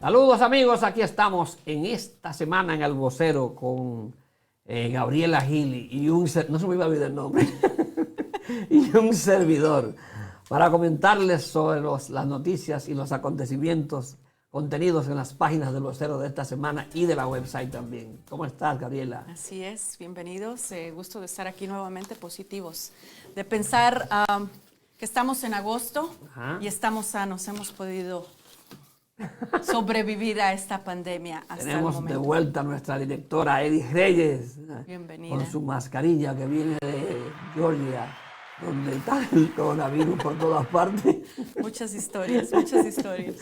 Saludos amigos, aquí estamos en esta semana en El Vocero con Gabriela Gili y no se me iba a olvidar el nombre, y un servidor para comentarles sobre las noticias y los acontecimientos contenidos en las páginas del Vocero de esta semana y de la website también. ¿Cómo estás, Gabriela? Así es, bienvenidos, gusto de estar aquí nuevamente, positivos, de pensar que estamos en agosto. Ajá. Y estamos sanos, hemos podido sobrevivir a esta pandemia hasta Tenemos el momento. De vuelta a nuestra directora Edith Reyes. Bienvenida. Con su mascarilla que viene de Georgia, donde está el coronavirus por todas partes. Muchas historias, muchas historias.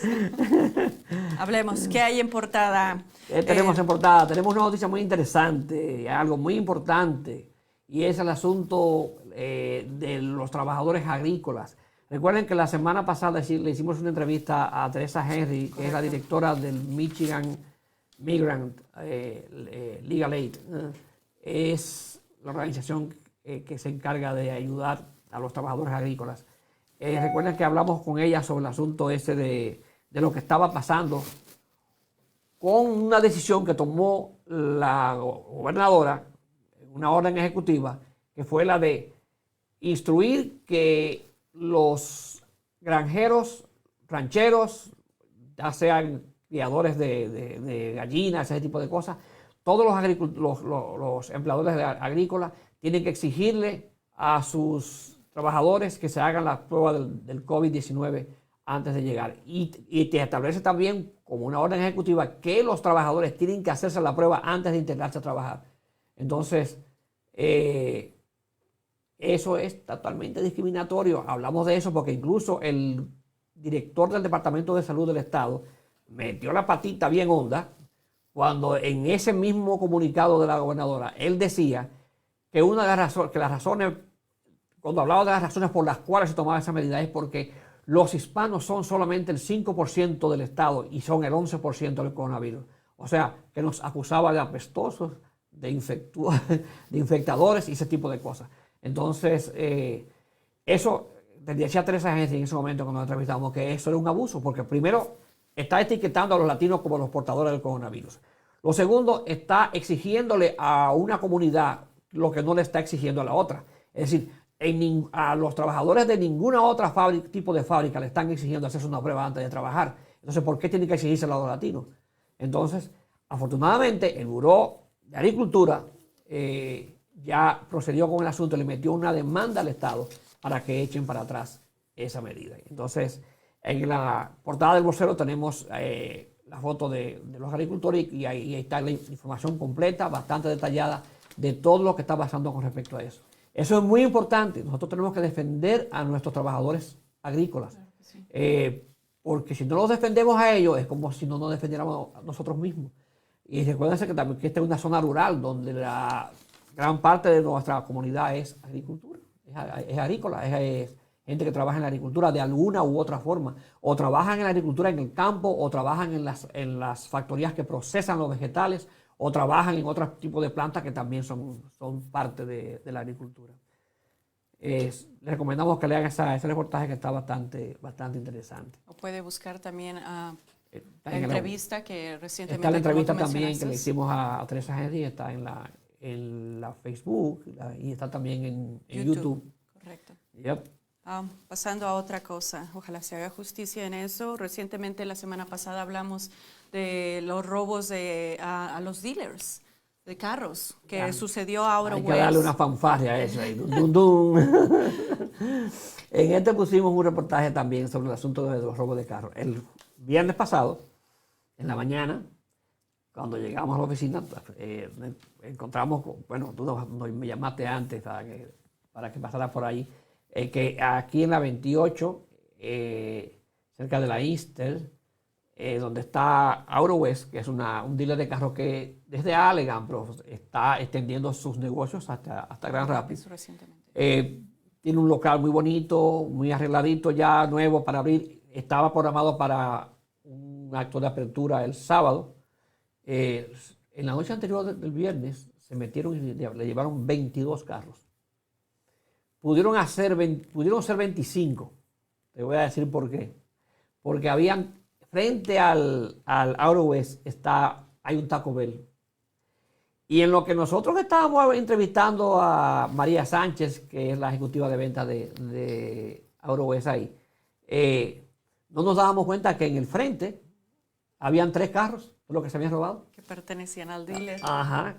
Hablemos, ¿qué hay en portada? ¿Qué tenemos en portada? Tenemos una noticia muy interesante, algo muy importante, y es el asunto de los trabajadores agrícolas. Recuerden que la semana pasada le hicimos una entrevista a Teresa Henry, que es la directora del Michigan Migrant Legal Aid. Es la organización que se encarga de ayudar a los trabajadores agrícolas. Recuerden que hablamos con ella sobre el asunto ese de lo que estaba pasando con una decisión que tomó la gobernadora, una orden ejecutiva, que fue la de instruir que los granjeros, rancheros, ya sean criadores de gallinas, ese tipo de cosas, todos los empleadores agrícolas tienen que exigirle a sus trabajadores que se hagan la prueba del COVID-19 antes de llegar. Y te establece también como una orden ejecutiva que los trabajadores tienen que hacerse la prueba antes de integrarse a trabajar. Entonces, eso es totalmente discriminatorio. Hablamos de eso porque incluso el director del Departamento de Salud del Estado metió la patita bien honda cuando en ese mismo comunicado de la gobernadora él decía que una de las razones, cuando hablaba de las razones por las cuales se tomaba esa medida, es porque los hispanos son solamente el 5% del Estado y son el 11% del coronavirus. O sea, que nos acusaba de apestosos, de infectadores y ese tipo de cosas. Entonces, eso, decía Teresa Henry en ese momento cuando nos entrevistamos, que eso era un abuso, porque primero está etiquetando a los latinos como los portadores del coronavirus. Lo segundo, está exigiéndole a una comunidad lo que no le está exigiendo a la otra. Es decir, a los trabajadores de ninguna otra tipo de fábrica le están exigiendo hacerse una prueba antes de trabajar. Entonces, ¿por qué tiene que exigirse a los latinos? Entonces, afortunadamente, el Buró de Agricultura ya procedió con el asunto, le metió una demanda al Estado para que echen para atrás esa medida. Entonces, en la portada del Vocero tenemos la foto de los agricultores y ahí está la información completa, bastante detallada, de todo lo que está pasando con respecto a eso. Eso es muy importante. Nosotros tenemos que defender a nuestros trabajadores agrícolas. Claro que sí. Porque si no los defendemos a ellos, es como si no nos defendiéramos a nosotros mismos. Y recuérdense que esta es una zona rural donde la gran parte de nuestra comunidad es agricultura, es agrícola, es gente que trabaja en la agricultura de alguna u otra forma, o trabajan en la agricultura en el campo, o trabajan en las factorías que procesan los vegetales, o trabajan en otros tipos de plantas que también son parte de la agricultura. Les recomendamos que lean ese reportaje que está bastante interesante. O puede buscar también la entrevista que recientemente... Está la entrevista también que le hicimos a Teresa Henry, está en la Facebook y está también en YouTube. Correcto. Yep. Pasando a otra cosa, ojalá se haga justicia en eso. Recientemente, la semana pasada, hablamos de los robos a los dealers de carros que sucedió ahora. Hay que darle una fanfarria a eso ahí. Dun, dun, dun. En este pusimos un reportaje también sobre el asunto de los robos de carros. El viernes pasado, en la mañana, cuando llegamos a la oficina, encontramos, bueno, tú me llamaste antes para que pasara por ahí, que aquí en la 28, cerca de la Easter, donde está Auto West, que es un dealer de carros que desde Allegan, pero está extendiendo sus negocios hasta Grand Rapids. Tiene un local muy bonito, muy arregladito ya, nuevo para abrir. Estaba programado para un acto de apertura el sábado. En la noche anterior del viernes se metieron y le llevaron 22 carros. Pudieron ser 25. Te voy a decir por qué. Porque habían frente al Outer West hay un Taco Bell. Y en lo que nosotros estábamos entrevistando a María Sánchez, que es la ejecutiva de venta de Outer West ahí, no nos dábamos cuenta que en el frente habían 3 carros, lo que se habían robado. Que pertenecían al dealer. Ajá.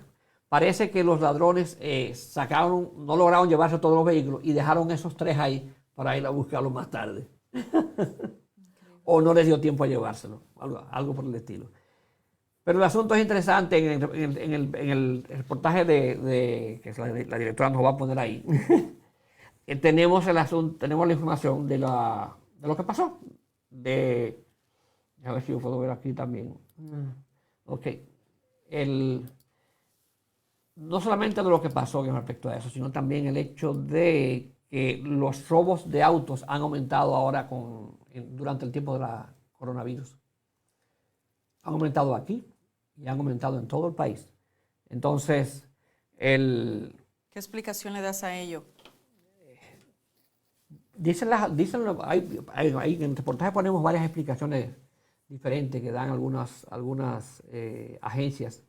Parece que los ladrones no lograron llevarse todos los vehículos y dejaron esos 3 ahí para ir a buscarlos más tarde. O no les dio tiempo a llevárselo, algo por el estilo. Pero el asunto es interesante en el reportaje que la directora nos va a poner ahí. tenemos la información de lo que pasó. A ver si yo puedo ver aquí también. Ok. No solamente de lo que pasó con respecto a eso, sino también el hecho de que los robos de autos han aumentado ahora durante el tiempo de la coronavirus. Han aumentado aquí y han aumentado en todo el país. Entonces, ¿qué explicación le das a ello? Ahí en el reportaje ponemos varias explicaciones diferentes que dan algunas agencias,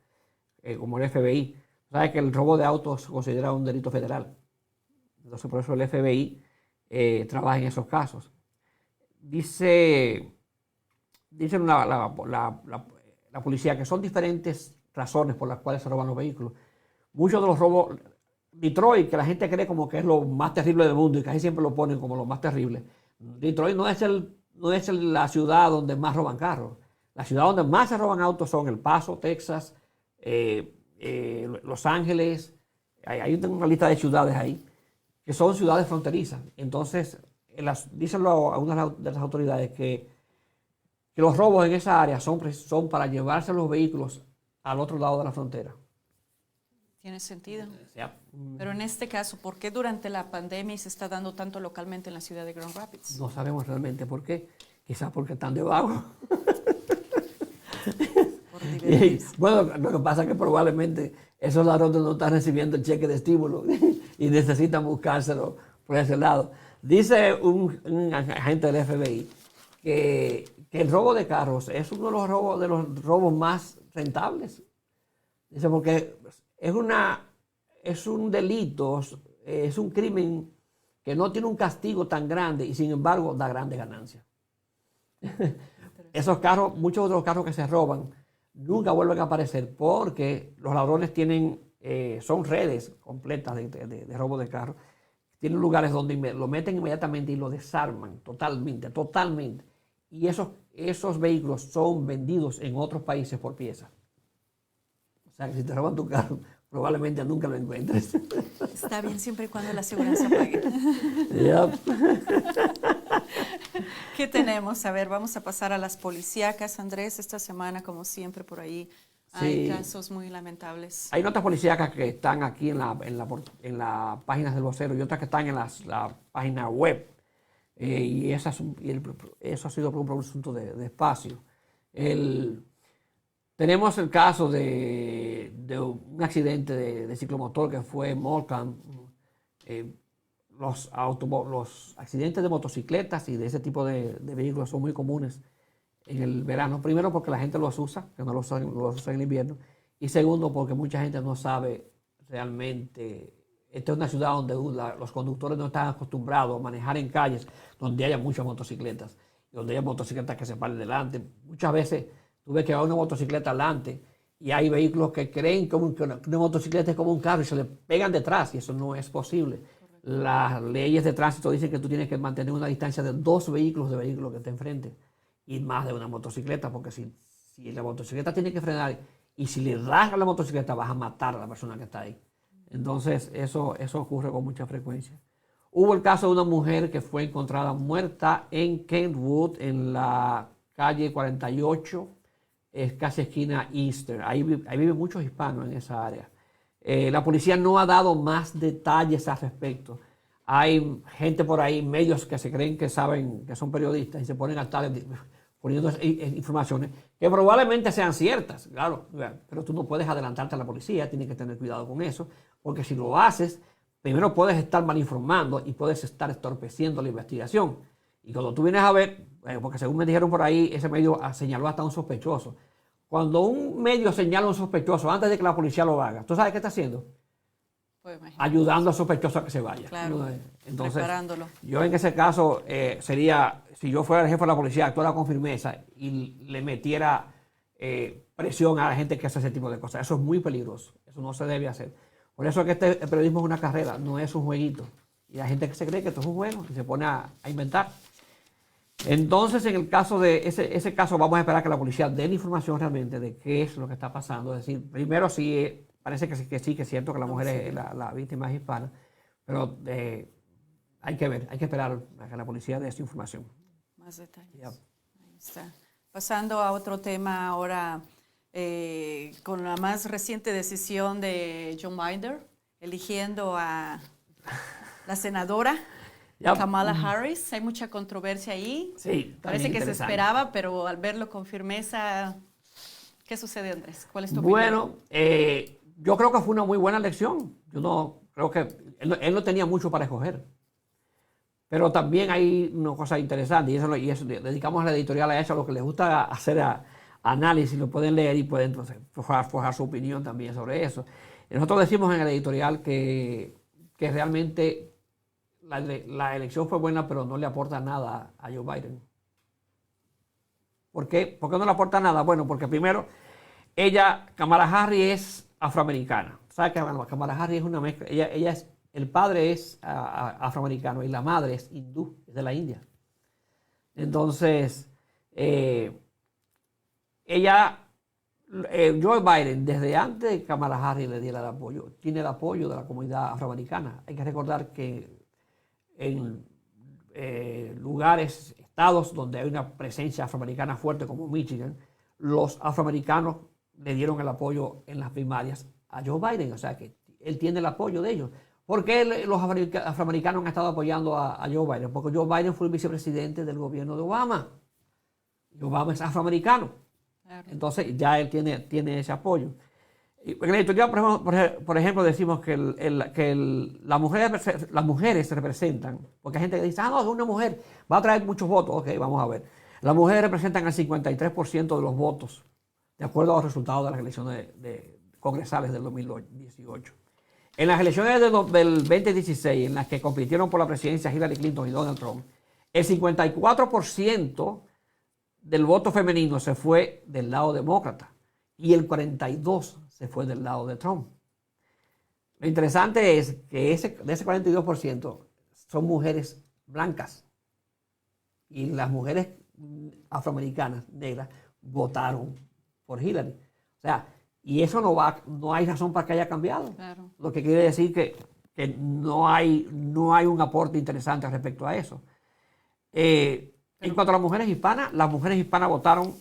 como el FBI. Sabe que el robo de autos se considera un delito federal. Entonces, por eso el FBI trabaja en esos casos. Dice la policía que son diferentes razones por las cuales se roban los vehículos. Muchos de los robos, Detroit, que la gente cree como que es lo más terrible del mundo y casi siempre lo ponen como lo más terrible. Detroit no es la ciudad donde más roban carros. La ciudad donde más se roban autos son El Paso, Texas, Los Ángeles. Hay una lista de ciudades ahí que son ciudades fronterizas. Entonces, dicen algunas de las autoridades que los robos en esa área son para llevarse los vehículos al otro lado de la frontera. Tiene sentido. Pero en este caso, ¿por qué durante la pandemia se está dando tanto localmente en la ciudad de Grand Rapids? No sabemos realmente por qué. Quizás porque están de vago. Bueno, lo que pasa es que probablemente esos ladrones no están recibiendo el cheque de estímulo y necesitan buscárselo por ese lado. Dice un agente del FBI que el robo de carros es uno de los robos más rentables. Dice porque es un delito, es un crimen que no tiene un castigo tan grande y sin embargo da grandes ganancias. Esos carros, muchos de los carros que se roban nunca vuelven a aparecer porque los ladrones son redes completas de robo de carros. Tienen lugares donde lo meten inmediatamente y lo desarman totalmente. Y esos vehículos son vendidos en otros países por pieza. O sea que si te roban tu carro, probablemente nunca lo encuentres. Está bien siempre y cuando la aseguranza pague. Yep. ¿Qué tenemos? A ver, vamos a pasar a las policíacas, Andrés. Esta semana, como siempre, por ahí hay casos muy lamentables. Hay notas policíacas que están aquí en la página del vocero y otras que están en la página web. Y eso ha sido por un asunto de espacio. Tenemos el caso de un accidente de ciclomotor que fue en Morecambe. Los accidentes de motocicletas y de ese tipo de vehículos son muy comunes en el verano. Primero porque la gente los usa, que no los usa en el invierno. Y segundo porque mucha gente no sabe realmente. Esta es una ciudad donde los conductores no están acostumbrados a manejar en calles donde haya muchas motocicletas. Y donde haya motocicletas que se paren delante. Muchas veces tú ves que va una motocicleta adelante y hay vehículos que creen que una motocicleta es como un carro y se le pegan detrás y eso no es posible. Las leyes de tránsito dicen que tú tienes que mantener una distancia de 2 vehículos de vehículo que te enfrenten y más de una motocicleta, porque si la motocicleta tiene que frenar y si le das a la motocicleta vas a matar a la persona que está ahí. Entonces eso ocurre con mucha frecuencia. Hubo el caso de una mujer que fue encontrada muerta en Kentwood, en la calle 48, es casi esquina Eastern. Ahí viven muchos hispanos en esa área. La policía no ha dado más detalles al respecto. Hay gente por ahí, medios que se creen que saben, que son periodistas y se ponen a estar poniendo informaciones que probablemente sean ciertas, claro, pero tú no puedes adelantarte a la policía, tienes que tener cuidado con eso, porque si lo haces, primero puedes estar mal informando y puedes estar entorpeciendo la investigación. Y cuando tú vienes a ver, porque según me dijeron por ahí, ese medio señaló hasta un sospechoso. Cuando un medio señala a un sospechoso antes de que la policía lo haga, ¿tú sabes qué está haciendo? Pues Ayudando al sospechoso a que se vaya. Claro, entonces, preparándolo. yo en ese caso sería, si yo fuera el jefe de la policía, actuara con firmeza y le metiera presión a la gente que hace ese tipo de cosas. Eso es muy peligroso. Eso no se debe hacer. Por eso es que el periodismo es una carrera, no es un jueguito. Y hay gente que se cree que esto es un juego y se pone a inventar. Entonces, en el caso de ese caso, vamos a esperar que la policía dé la información realmente de qué es lo que está pasando. Es decir, primero sí, parece que sí, que es cierto que la mujer es la víctima es hispana, pero hay que ver, hay que esperar a que la policía dé esa información. Más detalles. Yep. Ahí está. Pasando a otro tema ahora, con la más reciente decisión de Joe Biden, eligiendo a la senadora Kamala Harris. Hay mucha controversia ahí. Sí, parece que se esperaba, pero al verlo con firmeza, ¿qué sucede, Andrés? ¿Cuál es tu opinión? Bueno, yo creo que fue una muy buena elección. Yo no creo que él no tenía mucho para escoger. Pero también hay una cosa interesante, y eso dedicamos a la editorial a eso, a lo que les gusta hacer análisis, lo pueden leer y pueden entonces forjar su opinión también sobre eso. Y nosotros decimos en el editorial que realmente la elección fue buena, pero no le aporta nada a Joe Biden. ¿Por qué? ¿Por qué no le aporta nada? Bueno, porque primero, Kamala Harris es afroamericana. ¿Sabes qué? Bueno, Kamala Harris es una mezcla. El padre es afroamericano y la madre es hindú, es de la India. Entonces, Joe Biden, desde antes de que Kamala Harris le diera el apoyo, tiene el apoyo de la comunidad afroamericana. Hay que recordar que en estados donde hay una presencia afroamericana fuerte como Michigan, los afroamericanos le dieron el apoyo en las primarias a Joe Biden. O sea que él tiene el apoyo de ellos. ¿Por qué los afroamericanos han estado apoyando a Joe Biden? Porque Joe Biden fue el vicepresidente del gobierno de Obama. Y Obama es afroamericano. Claro. Entonces ya él tiene ese apoyo. En la editorial, por ejemplo, decimos que las mujeres representan, porque hay gente que dice, no, es una mujer, va a traer muchos votos. Ok, vamos a ver. Las mujeres representan el 53% de los votos, de acuerdo a los resultados de las elecciones congresales del 2018. En las elecciones del 2016, en las que compitieron por la presidencia Hillary Clinton y Donald Trump, el 54% del voto femenino se fue del lado demócrata y el 42% se fue del lado de Trump. Lo interesante es que de ese 42% son mujeres blancas y las mujeres afroamericanas, negras, votaron por Hillary. O sea, y eso no hay razón para que haya cambiado. Claro. Lo que quiere decir que no hay un aporte interesante respecto a eso. En cuanto a las mujeres hispanas votaron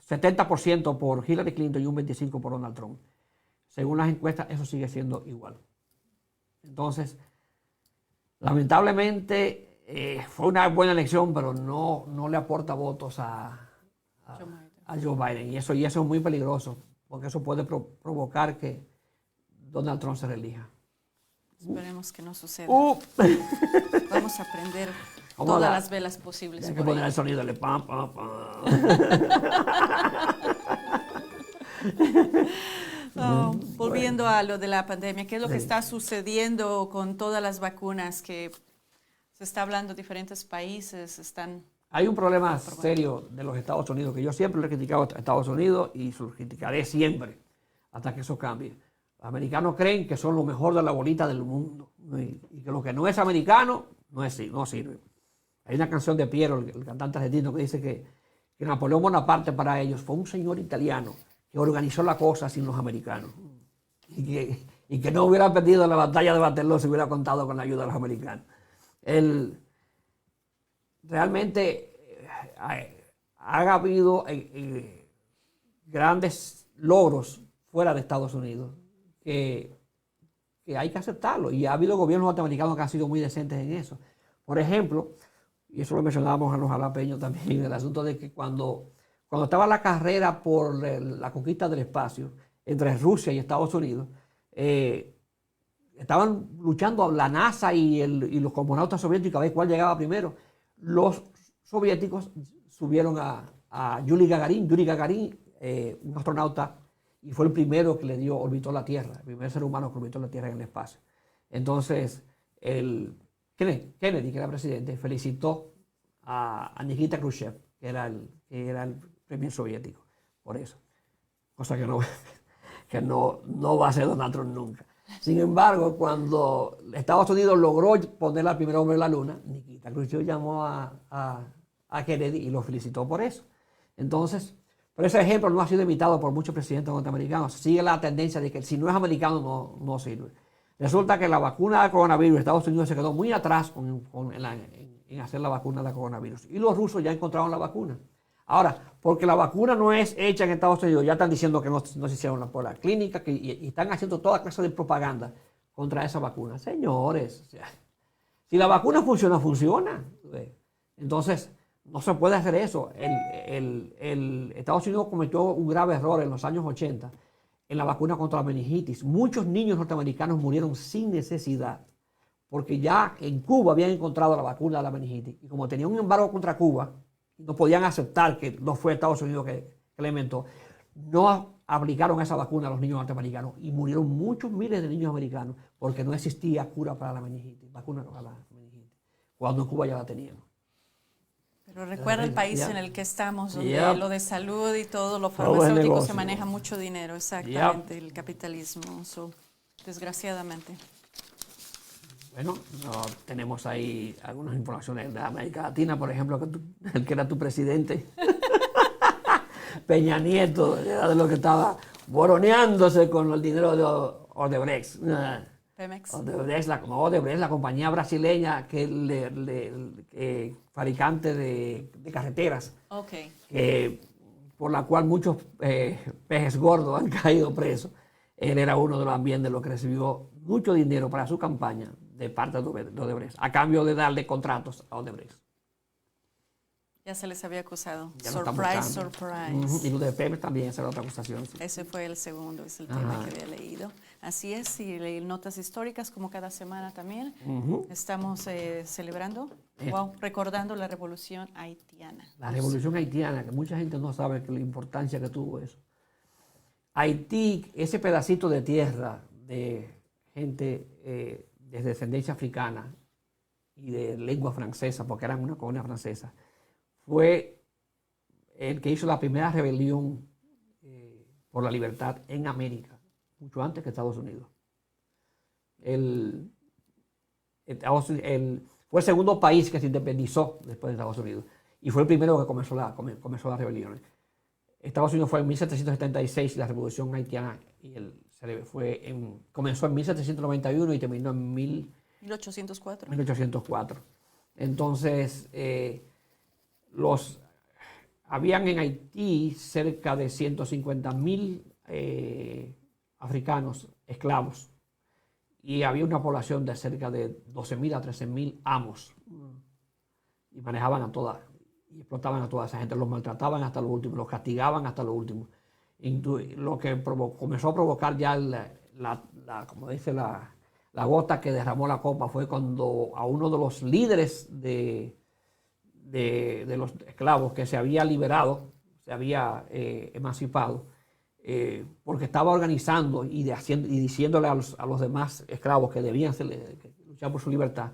70% por Hillary Clinton y un 25% por Donald Trump. Según las encuestas, eso sigue siendo igual. Entonces, lamentablemente, fue una buena elección, pero no le aporta votos a Joe Biden. Y eso es muy peligroso, porque eso puede provocar que Donald Trump se reelija. Esperemos que no suceda. Vamos a prender todas las velas posibles. Hay que poner el sonido de pam, pam, pam. Volviendo a lo de la pandemia, ¿qué es lo que está sucediendo con todas las vacunas que se está hablando? Diferentes países están... Hay un problema serio de los Estados Unidos, que yo siempre le he criticado a Estados Unidos y lo criticaré siempre hasta que eso cambie. Los americanos creen que son lo mejor de la bolita del mundo y que lo que no es americano no sirve. Hay una canción de Piero, el cantante argentino, que dice que Napoleón Bonaparte para ellos fue un señor italiano que organizó la cosa sin los americanos y que no hubiera perdido la batalla de Waterloo si hubiera contado con la ayuda de los americanos. Realmente ha habido grandes logros fuera de Estados Unidos que hay que aceptarlo, y ha habido gobiernos norteamericanos que han sido muy decentes en eso. Por ejemplo, y eso lo mencionábamos a los jalapeños también, el asunto de que cuando estaba la carrera por la conquista del espacio entre Rusia y Estados Unidos, estaban luchando la NASA y los cosmonautas soviéticos a ver cuál llegaba primero. Los soviéticos subieron a Yuri Gagarin, un astronauta, y fue el primero que orbitó la Tierra, el primer ser humano que orbitó la Tierra en el espacio. Entonces, Kennedy, que era presidente, felicitó a Nikita Khrushchev, que era el premier soviético, por eso. Cosa que no va a ser Donald Trump nunca. Sin embargo, cuando Estados Unidos logró poner al primer hombre en la luna, Nikita Khrushchev llamó a Kennedy y lo felicitó por eso. Entonces, pero ese ejemplo no ha sido imitado por muchos presidentes norteamericanos. Sigue la tendencia de que si no es americano no sirve. Resulta que la vacuna de coronavirus, Estados Unidos se quedó muy atrás en hacer la vacuna de coronavirus. Y los rusos ya encontraron la vacuna. Ahora, porque la vacuna no es hecha en Estados Unidos, ya están diciendo que no se hicieron por la clínica y están haciendo toda clase de propaganda contra esa vacuna. Señores, o sea, si la vacuna funciona, funciona. Entonces, no se puede hacer eso. Estados Unidos cometió un grave error en los años 80 en la vacuna contra la meningitis. Muchos niños norteamericanos murieron sin necesidad, porque ya en Cuba habían encontrado la vacuna de la meningitis. Y como tenían un embargo contra Cuba, no podían aceptar que no fue Estados Unidos que la inventó, no aplicaron esa vacuna a los niños norteamericanos y murieron muchos miles de niños americanos porque no existía cura para la meningitis, vacuna para la meningitis, cuando en Cuba ya la tenían. Pero recuerda el país en el que estamos, donde lo de salud y todo, lo farmacéutico se maneja mucho dinero, exactamente, el capitalismo, desgraciadamente. Bueno, tenemos ahí algunas informaciones de América Latina, por ejemplo, el que era tu presidente, Peña Nieto, era de lo que estaba boroneándose con el dinero de Odebrecht. Pemex. Odebrecht, la compañía brasileña fabricante de carreteras, por la cual muchos pejes gordos han caído presos. Él era uno de los ambientes que recibió mucho dinero para su campaña de parte de Odebrecht, a cambio de darle contratos a Odebrecht. Ya se les había acusado. Ya Surprise. Y lo de Pemex también, esa era otra acusación. Sí. Ese fue el segundo, es el tema que había leído. Así es, y leí notas históricas como cada semana también. Estamos celebrando, recordando la revolución haitiana. La revolución haitiana, que mucha gente no sabe la importancia que tuvo eso. Haití, ese pedacito de tierra de gente de descendencia africana y de lengua francesa, porque eran una colonia francesa, fue el que hizo la primera rebelión por la libertad en América, mucho antes que Estados Unidos. Fue el segundo país que se independizó después de Estados Unidos y fue el primero que comenzó las rebeliones. Estados Unidos fue en 1776 la revolución haitiana y comenzó en 1791 y terminó en 1804. Entonces, habían en Haití cerca de 150,000 africanos esclavos y había una población de cerca de 12,000 a 13,000 amos y manejaban a todas y explotaban a toda esa gente, los maltrataban hasta lo último, los castigaban hasta lo último. Lo que comenzó a provocar ya como dice la gota que derramó la copa fue cuando a uno de los líderes de los esclavos que se había liberado, se había emancipado, porque estaba organizando y diciéndole a los demás esclavos que debían luchar por su libertad,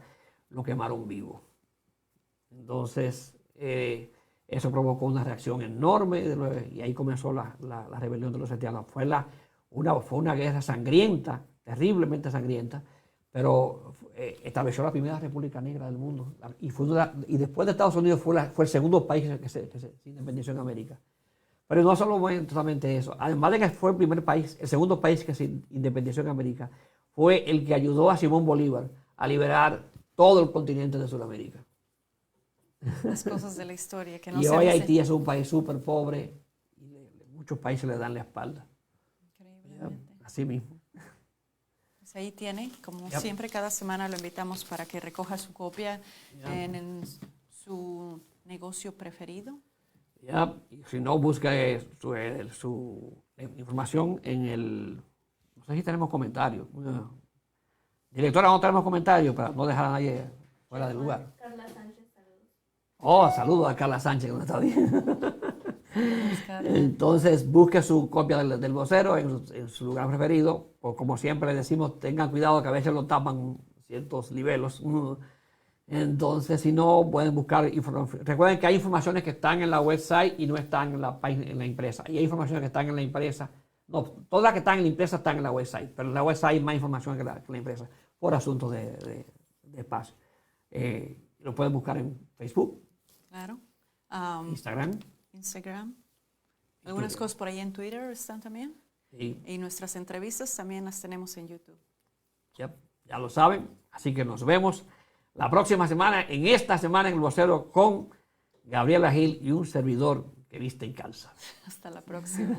lo quemaron vivo. Entonces, eso provocó una reacción enorme y ahí comenzó la rebelión de los haitianos. Fue una guerra sangrienta, terriblemente sangrienta, pero estableció la primera república negra del mundo. Y después de Estados Unidos fue el segundo país que se independizó en América. Pero no solamente eso, además de que fue el segundo país que se independizó en América, fue el que ayudó a Simón Bolívar a liberar todo el continente de Sudamérica. Las cosas de la historia que no y se hoy dicen. Haití es un país súper pobre y muchos países le dan la espalda. Increíblemente. Así mismo. Pues ahí tiene, como siempre, cada semana lo invitamos para que recoja su copia en su negocio preferido. Y si no, busque su información no sé si tenemos comentarios. Directora, no tenemos comentarios para no dejar a nadie fuera del lugar. Carla Sánchez, saludos. Oh, saludos a Carla Sánchez, que no está bien. Entonces, busque su copia del vocero en su lugar preferido. O como siempre le decimos, tengan cuidado que a veces lo tapan ciertos libelos. Entonces, si no, pueden buscar información. Recuerden que hay informaciones que están en la website y no están en la página, en la impresa. Y hay informaciones que están en la impresa. No, todas las que están en la impresa están en la website, pero en la website hay más información que la impresa, por asuntos de espacio. Lo pueden buscar en Facebook, Claro. Instagram. Algunas cosas por ahí en Twitter están también. Sí. Y nuestras entrevistas también las tenemos en YouTube. Ya lo saben. Así que nos vemos la próxima semana, en esta semana en el vocero, con Gabriela Gil y un servidor que viste en calza. Hasta la próxima.